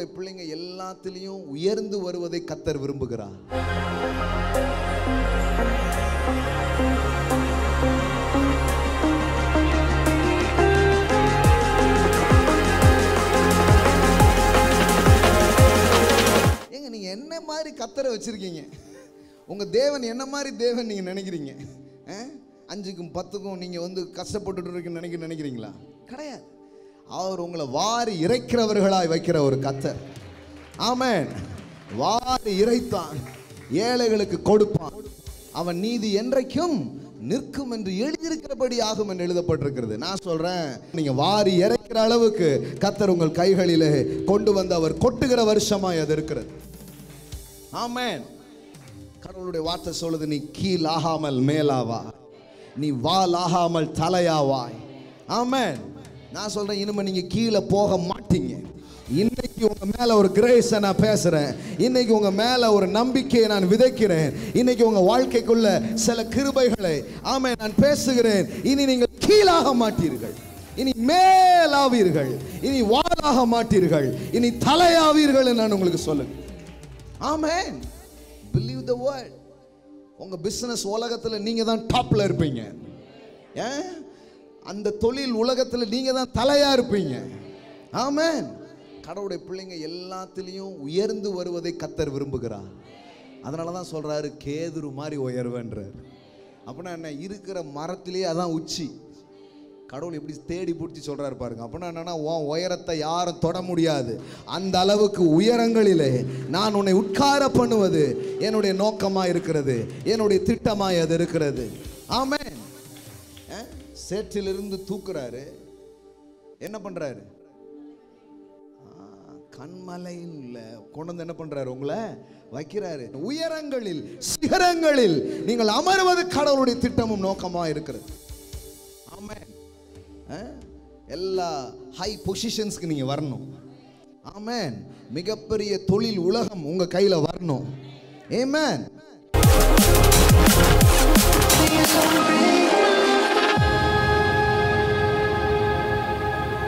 கடவுளுடைய பிள்ளைங்க எல்லாத்திலையும் உயர்ந்து வருவதை கர்த்தர் விரும்புகிறார். ஏங்க நீங்க என்ன மாதிரி கர்த்தரை வச்சிருக்கீங்க? உங்க தேவன் என்ன மாதிரி தேவன் நீங்க நினைக்கிறீங்க? 5க்கும் 10க்கும் நீங்க கஷ்டப்பட்டு நினைக்கிறீங்களா? கிடையாது. அவர் உங்களை வாரி இறைக்கிறவர்களாய் வைக்கிற ஒரு கர்த்தர். ஆமென். வாரி இறைத்தான், ஏழைகளுக்கு கொடுப்பான், அவன் நீதி என்றைக்கும் நிற்கும் என்று எழுதியிருக்கிறபடி ஆகும் என்று எழுதப்பட்டிருக்கிறது. நான் சொல்றேன், நீங்க வாரி இறைக்கிற அளவுக்கு கர்த்தர் உங்கள் கைகளிலே கொண்டு வந்து அவர் கொட்டுகிற வருஷமாய் அது இருக்கிறது. ஆமென். கடவுளுடைய வார்த்தை சொல்லுது, நீ கீழ் ஆகாமல் மேலாவா, நீ வால் ஆகாமல் தலையாவாய். ஆமென். நான் சொல்றேன், இனிமே நீங்க கீழே போக மாட்டீங்க. இன்னைக்கு உங்க மேல ஒரு கிரேஸை நான் பேசுறேன். இன்னைக்கு உங்க மேல ஒரு நம்பிக்கையை நான் விதைக்கிறேன். இன்னைக்கு உங்க வாழ்க்கைக்குள்ள சில கிருபைகளை ஆமென் நான் பேசுகிறேன். இனி நீங்கள் கீழாக மாட்டீர்கள், இனி மேலாவீர்கள், இனி வாலாக மாட்டீர்கள், இனி தலையாவீர்கள் நான் உங்களுக்கு சொல்லுங்க. ஆமென். Believe the word. உங்க பிசினஸ் உலகத்துல நீங்க தான் டாப்ல இருப்பீங்க. அந்த தொழில் உலகத்துல நீங்க தான் தலையா இருப்பீங்க. ஆமென். கடவுளுடைய பிள்ளைங்க எல்லாத்திலையும் உயர்ந்து வருவதை கர்த்தர் விரும்புகிறார். அதனால தான் சொல்றாரு, கேதுரு மாதிரி உயர்வேன்றார். அப்படின்னா என்ன? இருக்கிற மரத்திலேயே அதான் உச்சி. கடவுள் எப்படி தேடி பிடிச்சி சொல்றாரு பாருங்க. அப்படின்னா என்னன்னா, உன் உயரத்தை யாரும் தொட முடியாது. அந்த அளவுக்கு உயரங்களிலே நான் உன்னை உட்கார பண்ணுவது என்னுடைய நோக்கமா இருக்கிறது, என்னுடைய திட்டமாய் அது இருக்கிறது. ஆமென். சேற்றிலிருந்து தூக்குறாரு, என்ன பண்றாரு? கண்மலையில் கொண்டு வந்து என்ன பண்றாரு? உங்களை வைக்கிறாரு. உயரங்களில் சிகரங்களில் நீங்கள் அமர்வது கடவுளுடைய திட்டமும் நோக்கமா இருக்கிறது. ஆமென். எல்லா ஹை பொசிஷன்ஸ்க்கு நீங்க வரணும். ஆமென். மிகப்பெரிய தொழில் உலகம் உங்க கையில வரணும். ஆமென்.